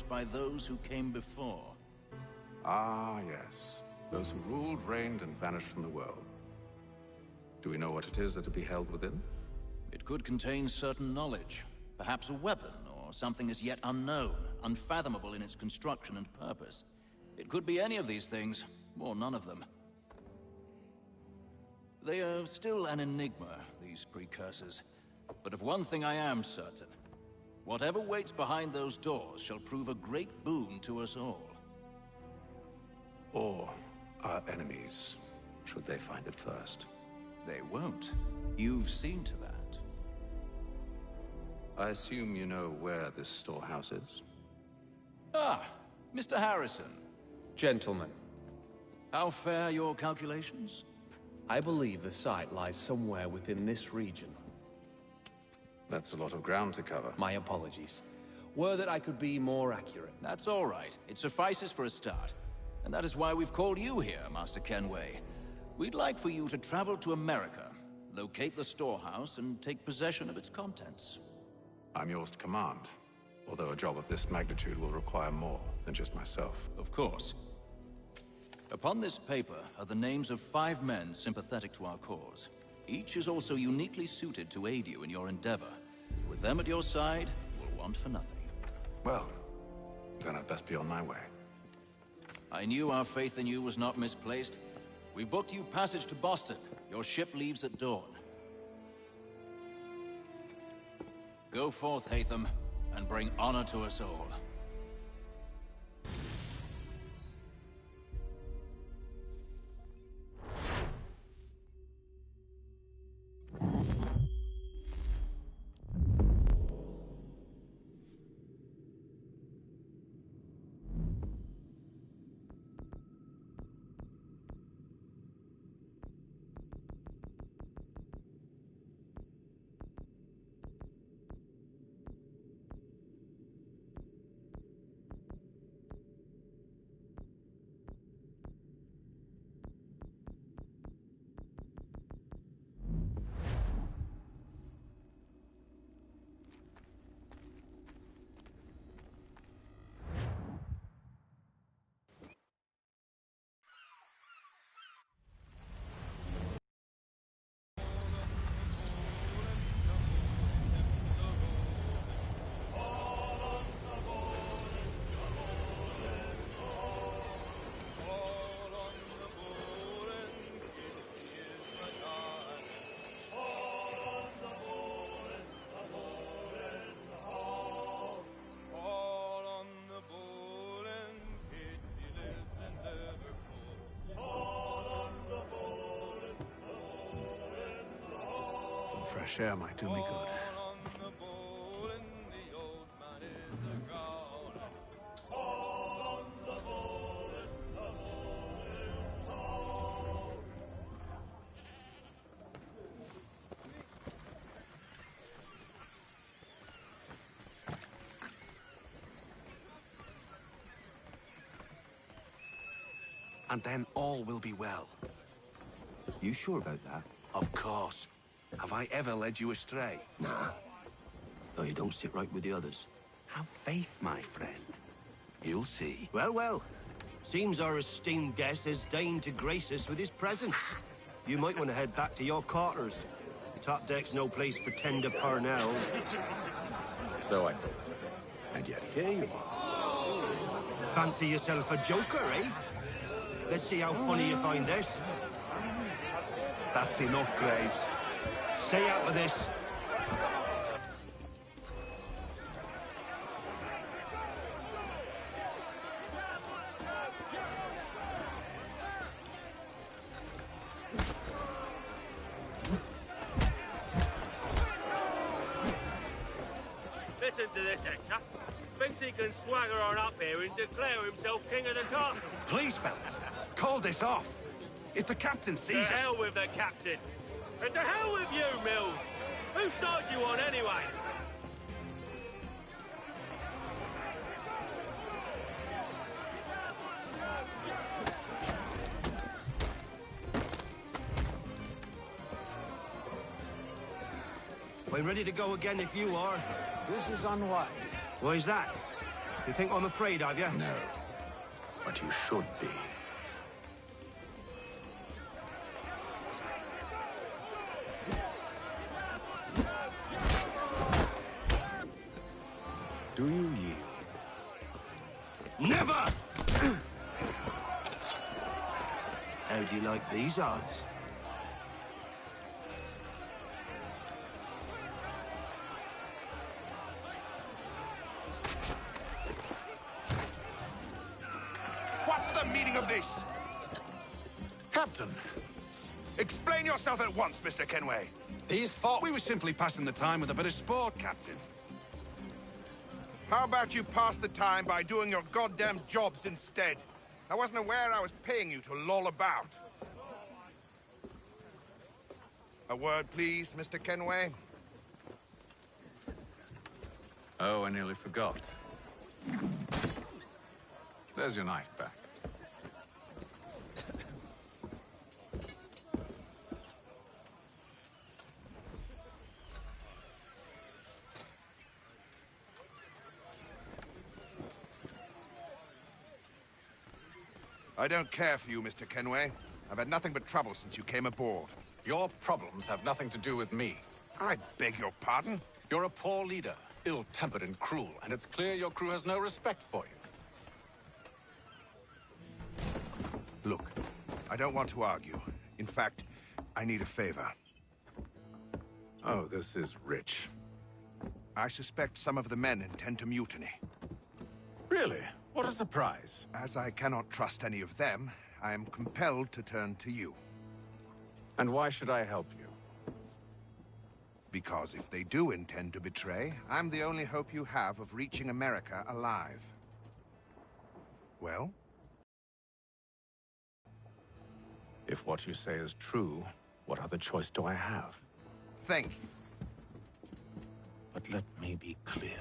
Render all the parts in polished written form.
by those who came before. Ah, yes. Those who ruled, reigned, and vanished from the world. Do we know what it is that will be held within? It could contain certain knowledge. Perhaps a weapon, or something as yet unknown, unfathomable in its construction and purpose. It could be any of these things, or none of them. They are still an enigma, these precursors. But of one thing I am certain. Whatever waits behind those doors shall prove a great boon to us all. Or our enemies, should they find it first. They won't. You've seen to that. I assume you know where this storehouse is? Ah, Mr. Harrison. Gentlemen, How fare your calculations? I believe the site lies somewhere within this region. That's a lot of ground to cover. My apologies. Were that I could be more accurate. That's all right. It suffices for a start. And that is why we've called you here, Master Kenway. We'd like for you to travel to America, locate the storehouse, and take possession of its contents. I'm yours to command, although a job of this magnitude will require more than just myself. Of course. Upon this paper are the names of 5 men sympathetic to our cause. Each is also uniquely suited to aid you in your endeavor. With them at your side, we'll want for nothing. Well, then I'd best be on my way. I knew our faith in you was not misplaced. We've booked you passage to Boston. Your ship leaves at dawn. Go forth, Hatham, and bring honor to us all. Some fresh air might do me good. And then all will be well. You sure about that? Of course. Have I ever led you astray? Nah. Though you don't sit right with the others. Have faith, my friend. You'll see. Well, well. Seems our esteemed guest has deigned to grace us with his presence. You might want to head back to your quarters. The top deck's no place for tender parnells. So I thought. And yet here you are. Fancy yourself a joker, eh? Let's see how funny you find this. That's enough, Graves. Stay out of this. Listen to this, Hector. Thinks he can swagger on up here and declare himself king of the castle. Please, fellas, call this off. If the captain sees To us... hell with the captain. And to hell with you, Mills. Whose side you on, anyway? I'm ready to go again if you are. This is unwise. Why's that? You think I'm afraid of you? No. But you should be. Do you yield? Never! How do you like these odds? What's the meaning of this? Captain, explain yourself at once, Mr. Kenway. These thought we were simply passing the time with a bit of sport, Captain. How about you pass the time by doing your goddamn jobs instead? I wasn't aware I was paying you to loll about. A word, please, Mr. Kenway. Oh, I nearly forgot. There's your knife back. I don't care for you, Mr. Kenway. I've had nothing but trouble since you came aboard. Your problems have nothing to do with me. I beg your pardon? You're a poor leader, ill-tempered and cruel, and it's clear your crew has no respect for you. Look, I don't want to argue. In fact, I need a favor. Oh, this is rich. I suspect some of the men intend to mutiny. Really? What a surprise. As I cannot trust any of them, I am compelled to turn to you. And why should I help you? Because if they do intend to betray, I'm the only hope you have of reaching America alive. Well? If what you say is true, what other choice do I have? Thank you. But let me be clear.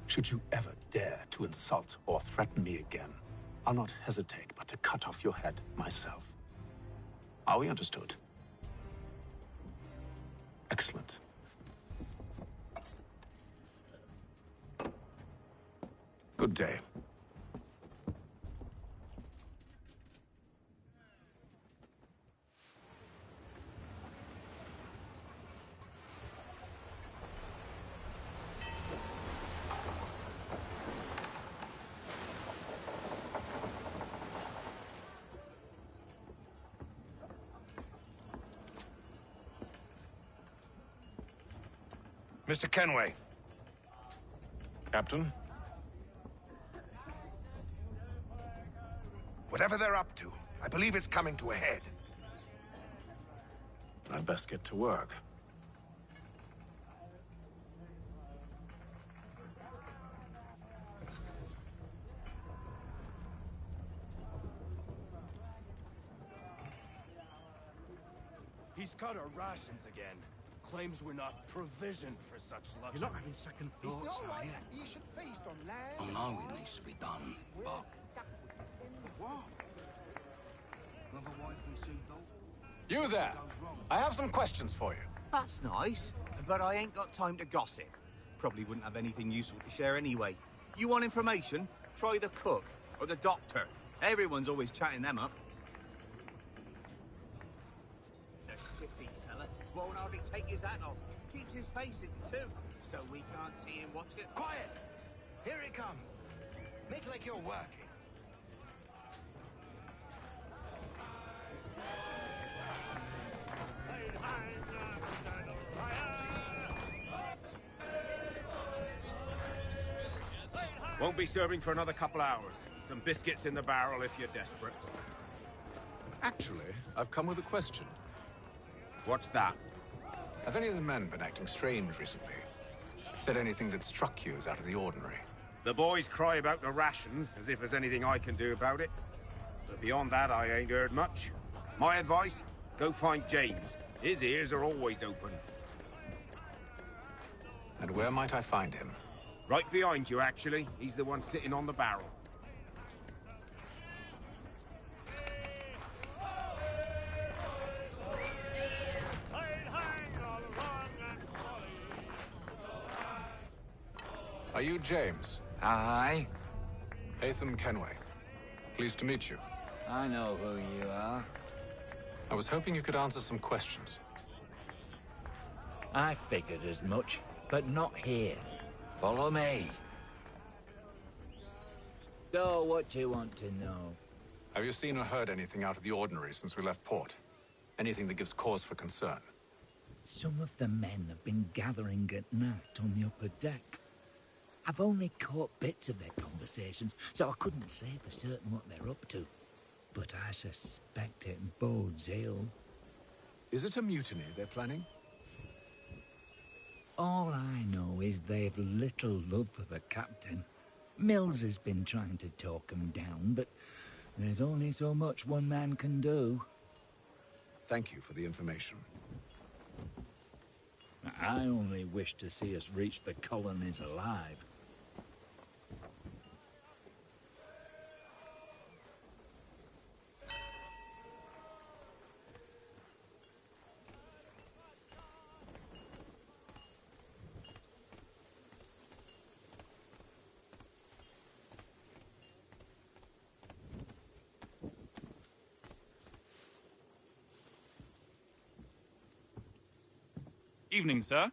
Should you ever dare to insult or threaten me again, I'll not hesitate but to cut off your head myself. Are we understood? Excellent. Good day. Mr. Kenway. Captain? Whatever they're up to, I believe it's coming to a head. I'd best get to work. He's cut our rations again. Claims we're not provisioned for such luxury. You're not having second thoughts, are you? You should feast on land. I know it needs to be done, but What? With a wife and two daughters. You there! I have some questions for you. That's nice, but I ain't got time to gossip. Probably wouldn't have anything useful to share anyway. You want information? Try the cook or the doctor. Everyone's always chatting them up. The shifty fella won't hardly take his hat off. Keeps his face in too, so we can't see him watch it. Quiet! Here he comes. Make like you're working. Won't be serving for another couple hours. Some biscuits in the barrel if you're desperate. Actually, I've come with a question. What's that? Have any of the men been acting strange recently? Said anything that struck you as out of the ordinary? The boys cry about the rations, as if there's anything I can do about it. But beyond that, I ain't heard much. My advice? Go find James. His ears are always open. And where might I find him? Right behind you, actually. He's the one sitting on the barrel. Are you James? Hi. Haytham Kenway. Pleased to meet you. I know who you are. I was hoping you could answer some questions. I figured as much, but not here. Follow me. So, what do you want to know? Have you seen or heard anything out of the ordinary since we left port? Anything that gives cause for concern? Some of the men have been gathering at night on the upper deck. I've only caught bits of their conversations, so I couldn't say for certain what they're up to. But I suspect it bodes ill. Is it a mutiny they're planning? All I know is they've little love for the captain. Mills has been trying to talk him down, but there's only so much one man can do. Thank you for the information. I only wish to see us reach the colonies alive. Evening, sir.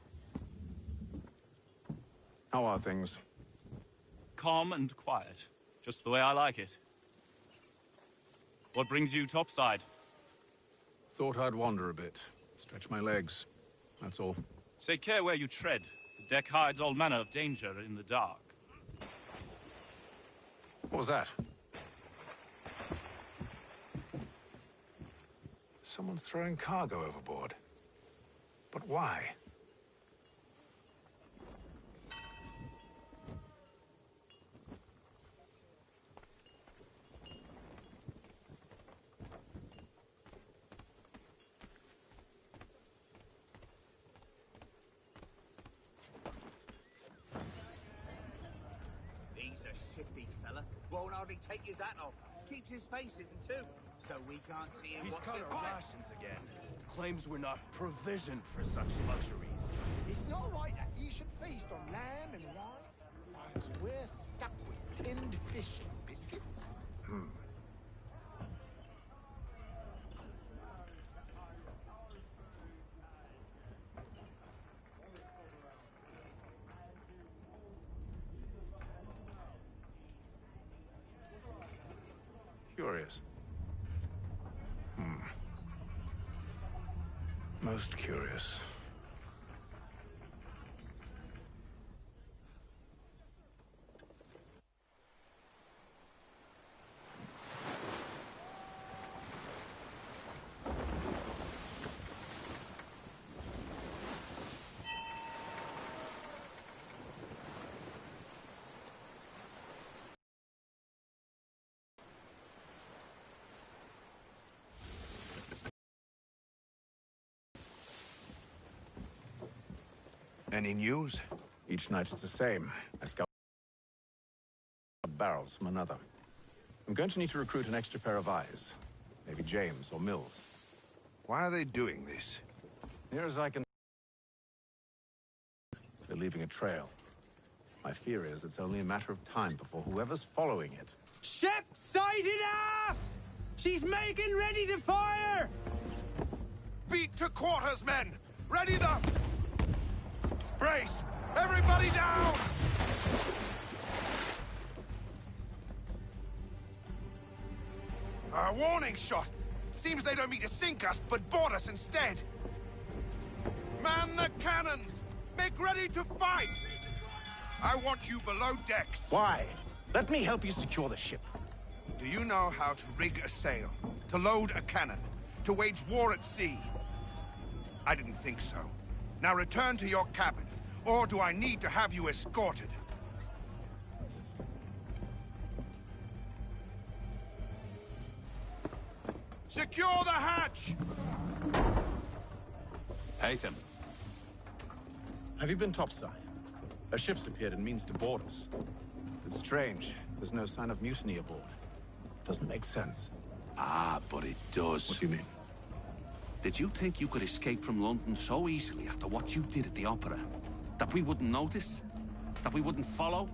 How are things? Calm and quiet. Just the way I like it. What brings you topside? Thought I'd wander a bit. Stretch my legs. That's all. Take care where you tread. The deck hides all manner of danger in the dark. What was that? Someone's throwing cargo overboard. But why? He's a shifty fella. Won't hardly take his hat off. Keeps his face hidden too, so we can't see him. He's cut our rations again. Claims we're not provisioned for such luxuries. It's not right that you should feast on lamb and wine, whilst we're stuck with tinned fish and biscuits. Curious. Most curious. Any news? Each night it's the same. I scout barrels from another. I'm going to need to recruit an extra pair of eyes. Maybe James or Mills. Why are they doing this? Near as I can... They're leaving a trail. My fear is it's only a matter of time before whoever's following it... Ship sighted aft! She's making ready to fire! Beat to quarters, men! Ready the... Brace! Everybody down! A warning shot! Seems they don't mean to sink us, but board us instead! Man the cannons! Make ready to fight! I want you below decks. Why? Let me help you secure the ship. Do you know how to rig a sail? To load a cannon? To wage war at sea? I didn't think so. Now return to your cabin, or do I need to have you escorted? Secure the hatch! Haytham. Have you been topside? A ship's appeared and means to board us. It's strange. There's no sign of mutiny aboard. Doesn't make sense. Ah, but it does. What do you mean? Did you think you could escape from London so easily after what you did at the opera? That we wouldn't notice? That we wouldn't follow?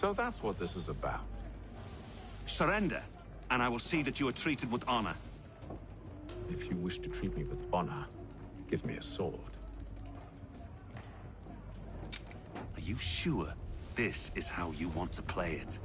So that's what this is about. Surrender, and I will see that you are treated with honor. If you wish to treat me with honor, give me a sword. Are you sure this is how you want to play it?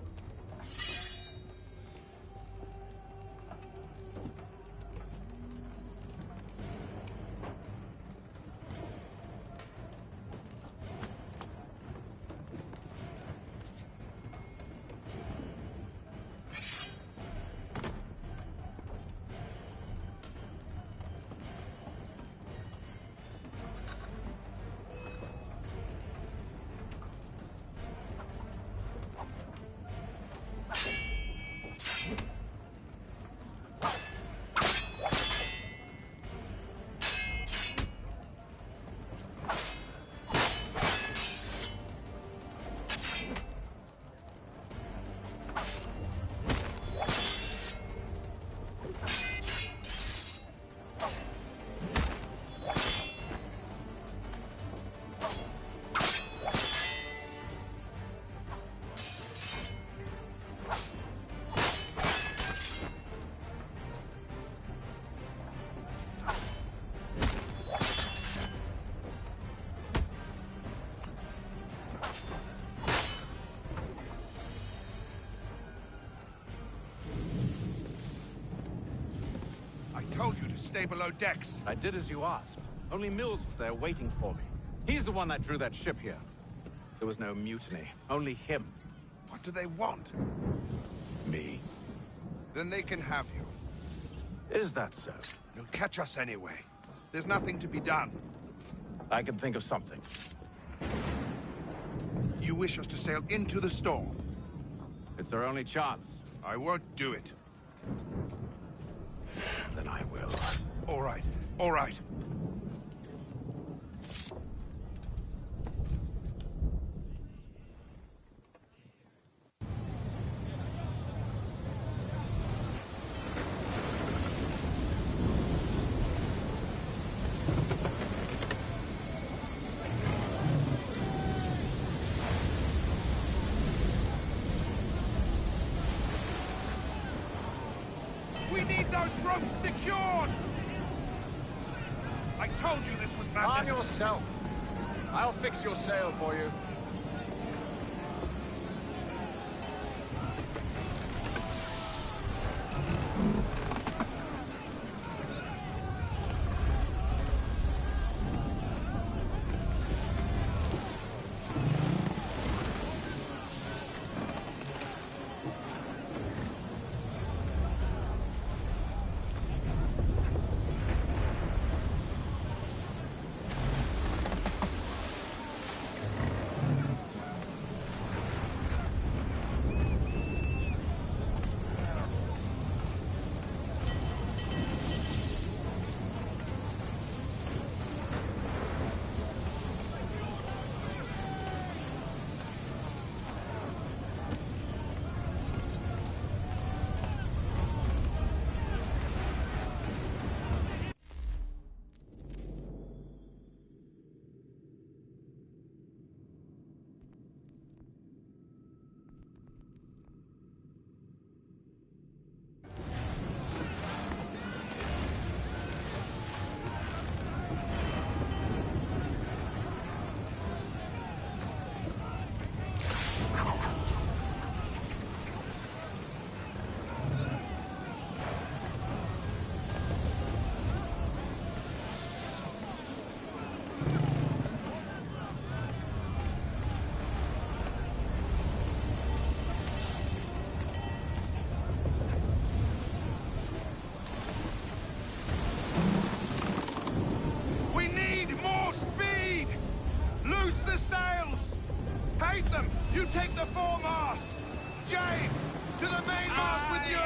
I told you to stay below decks. I did as you asked. Only Mills was there waiting for me. He's the one that drew that ship here. There was no mutiny, only him. What do they want? Me. Then they can have you. Is that so? They'll catch us anyway. There's nothing to be done. I can think of something. You wish us to sail into the storm? It's our only chance. I won't do it. Then I will. All right, all right. We need those ropes secured! I told you this was madness! Arm yourself. I'll fix your sail for you. You take the foremast! James, to the mainmast with you!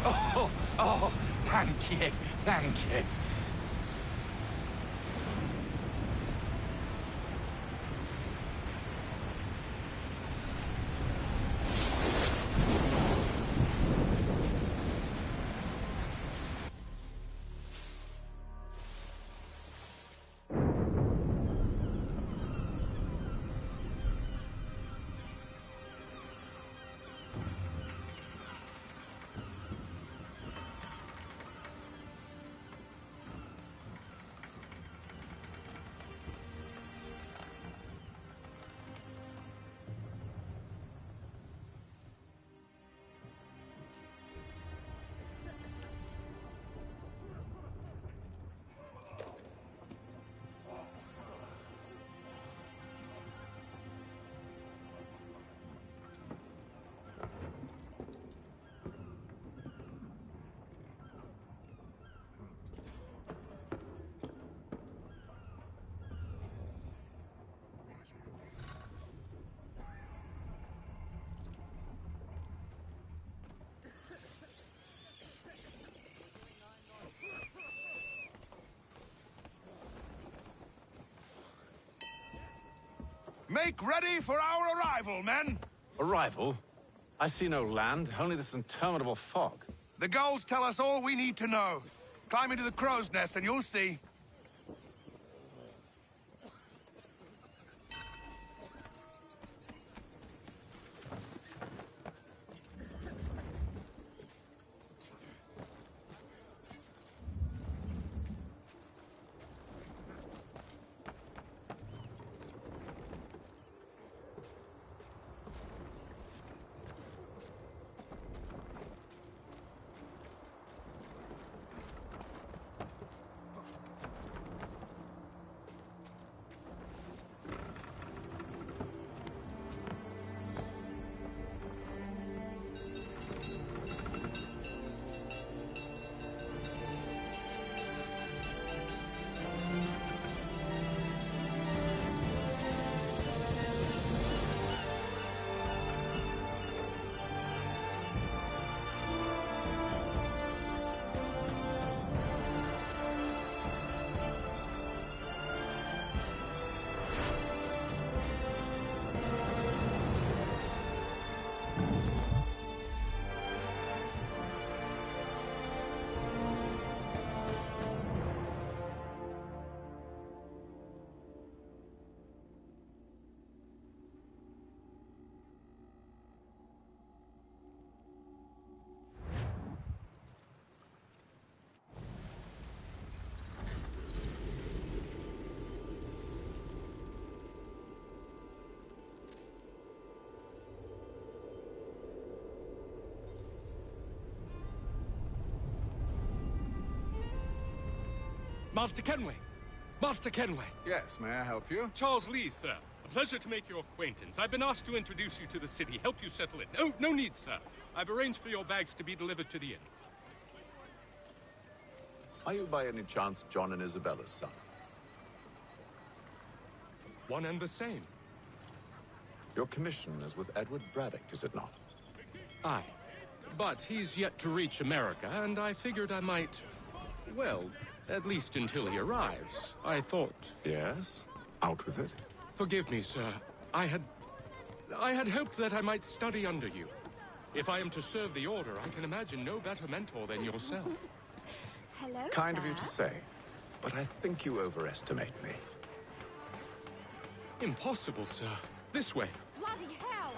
Oh, thank you, thank you. Make ready for our arrival, men! Arrival? I see no land, only this interminable fog. The gulls tell us all we need to know. Climb into the crow's nest and you'll see. Master Kenway! Master Kenway! Yes, may I help you? Charles Lee, sir. A pleasure to make your acquaintance. I've been asked to introduce you to the city, help you settle in. Oh, no need, sir. I've arranged for your bags to be delivered to the inn. Are you by any chance John and Isabella's son? One and the same. Your commission is with Edward Braddock, is it not? Aye. But he's yet to reach America, and I figured I might... well, at least until he arrives. I thought... Yes? Out with it. Forgive me, sir. I had hoped that I might study under you. If I am to serve the Order, I can imagine no better mentor than yourself. Hello, Kind sir. of you to say, but I think you overestimate me. Impossible, sir. This way. Bloody hell!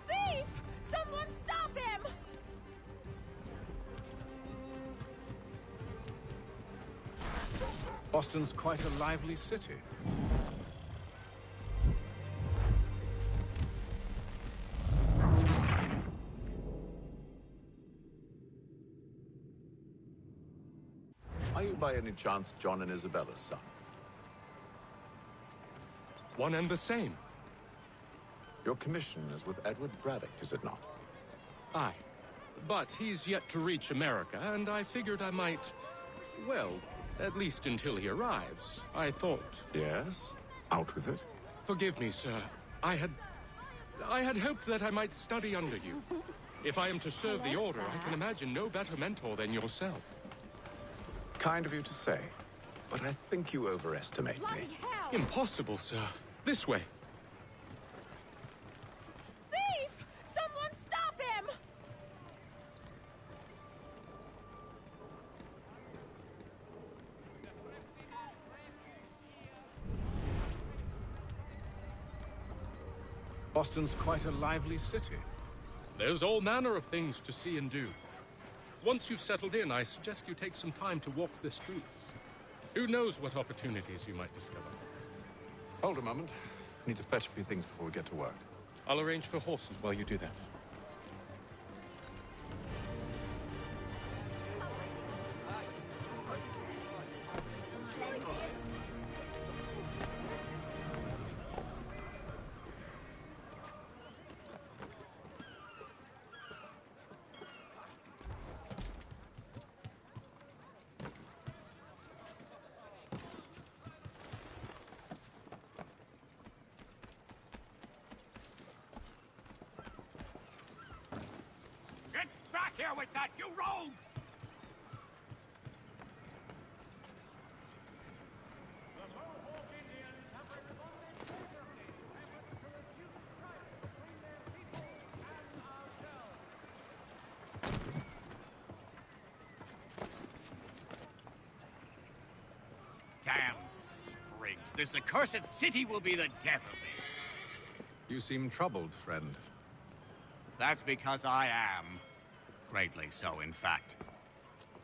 Thief! Someone stop him! Boston's quite a lively city. Are you by any chance John and Isabella's son? One and the same. Your commission is with Edward Braddock, is it not? Aye. But he's yet to reach America, and I figured I might... well, at least until he arrives. I thought... Yes? Out with it. Forgive me, sir. I I had hoped that I might study under you. If I am to serve the Order, I can imagine no better mentor than yourself. Kind of you to say, but I think you overestimate me. Hell! Impossible, sir. This way. Thief! Someone stop him! Boston's quite a lively city. There's all manner of things to see and do. Once you've settled in, I suggest you take some time to walk the streets. Who knows what opportunities you might discover. Hold a moment. I need to fetch a few things before we get to work. I'll arrange for horses while you do that. Get back here with that, you rogue! Damn sprigs. This accursed city will be the death of me. You seem troubled, friend. That's because I am. Greatly so, in fact.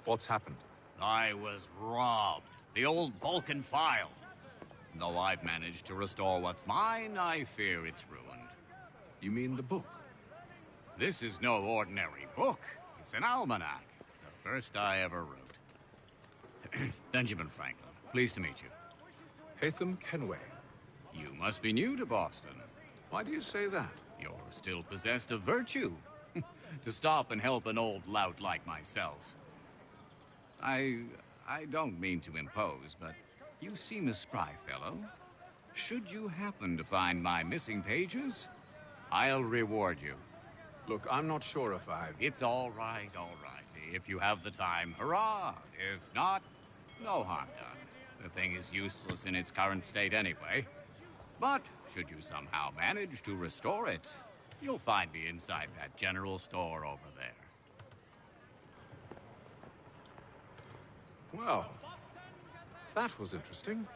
What's happened? I was robbed. The old Balkan file. Though I've managed to restore what's mine, I fear it's ruined. You mean the book? This is no ordinary book. It's an almanac. The first I ever wrote. Benjamin Franklin, pleased to meet you. Hatham Kenway. You must be new to Boston. Why do you say that? You're still possessed of virtue. To stop and help an old lout like myself. I don't mean to impose, but you seem a spry fellow. Should you happen to find my missing pages, I'll reward you. Look, I'm not sure if I... It's all right, all right. If you have the time, hurrah! If not, no harm done. The thing is useless in its current state anyway. But should you somehow manage to restore it, you'll find me inside that general store over there. Well, that was interesting.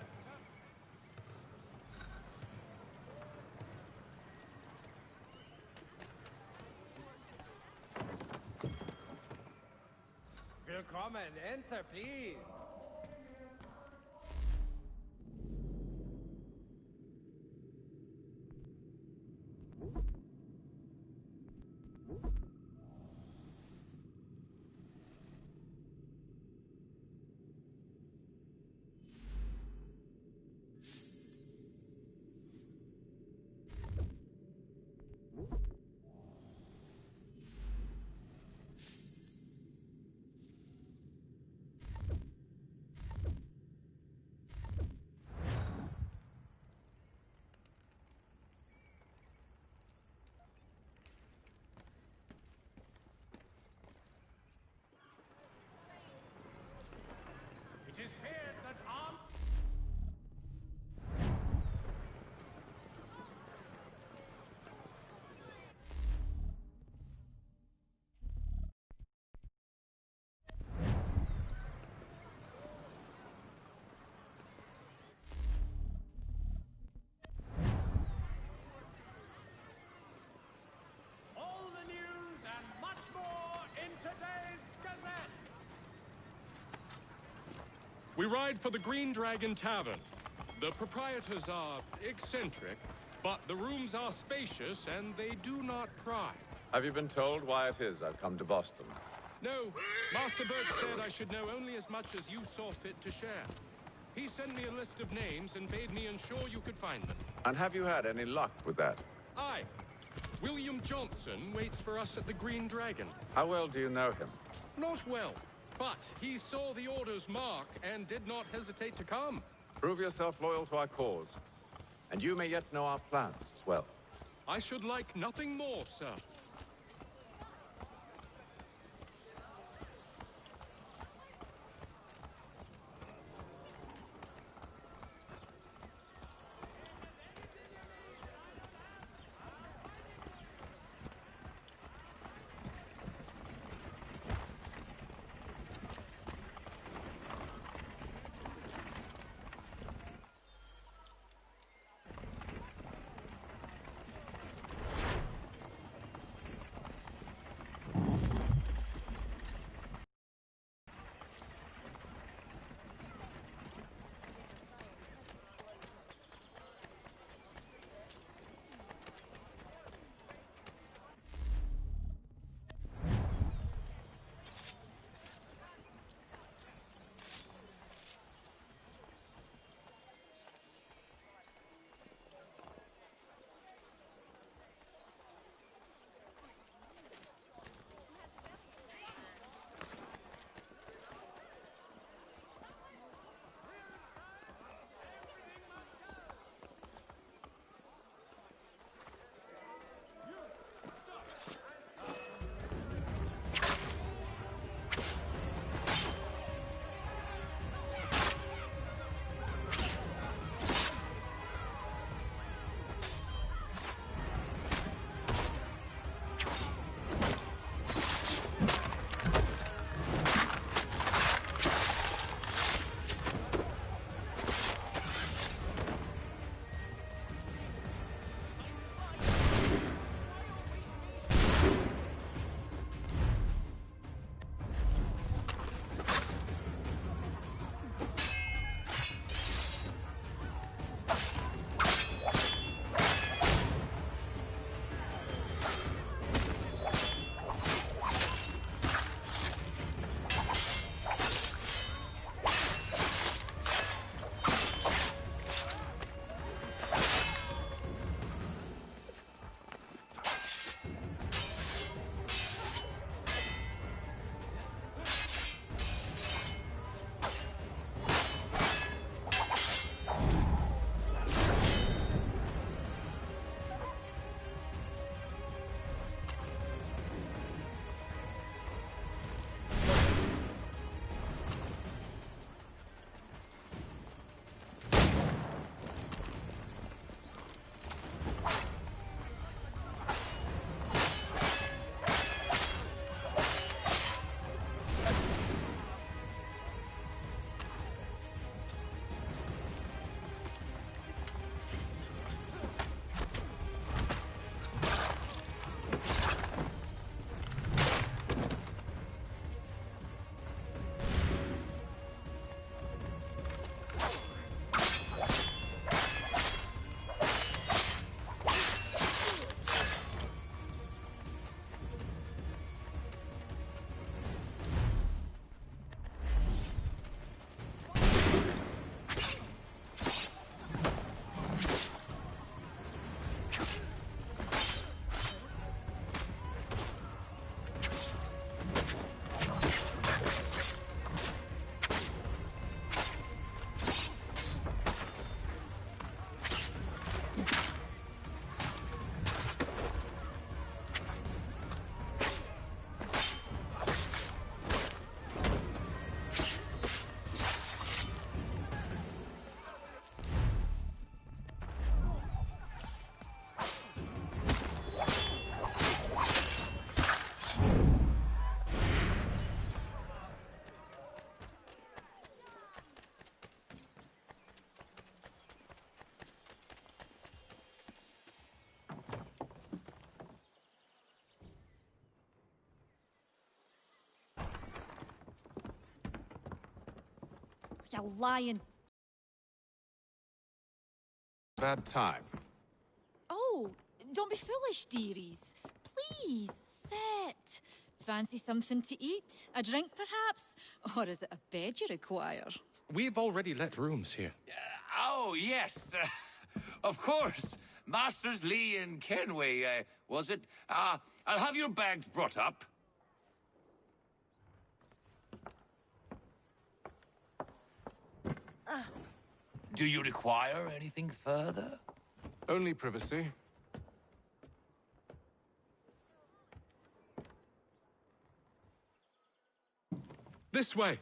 Willkommen, enter, please. It is feared that armed... All the news and much more in today's Gazette. We ride for the Green Dragon Tavern. The proprietors are eccentric, but the rooms are spacious and they do not pry. Have you been told why it is I've come to Boston? No, Master Birch said I should know only as much as you saw fit to share. He sent me a list of names and bade me ensure you could find them. And have you had any luck with that? Aye. William Johnson waits for us at the Green Dragon. How well do you know him? Not well, but he saw the Order's mark and did not hesitate to come. Prove yourself loyal to our cause. And you may yet know our plans as well. I should like nothing more, sir. You lying. Bad time. Oh, don't be foolish, dearies. Please, sit. Fancy something to eat? A drink, perhaps? Or is it a bed you require? We've already let rooms here. Oh, yes. Of course. Masters Lee and Kenway, was it? I'll have your bags brought up. Do you require anything further? Only privacy. This way!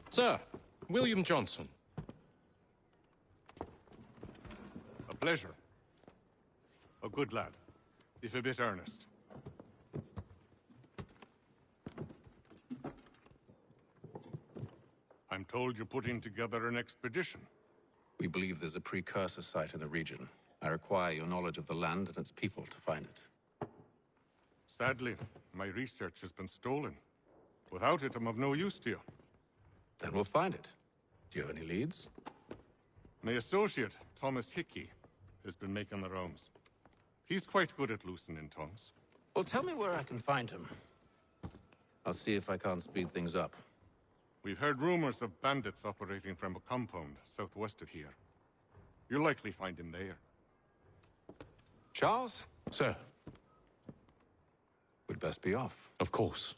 Sir, William Johnson. A pleasure. A good lad, if a bit earnest. I'm told you're putting together an expedition. We believe there's a precursor site in the region. I require your knowledge of the land and its people to find it. Sadly, my research has been stolen. Without it, I'm of no use to you. Then we'll find it. Do you have any leads? My associate, Thomas Hickey, has been making the rounds. He's quite good at loosening tongues. Well, tell me where I can find him. I'll see if I can't speed things up. We've heard rumors of bandits operating from a compound southwest of here. You'll likely find him there. Charles? Sir. We'd best be off. Of course.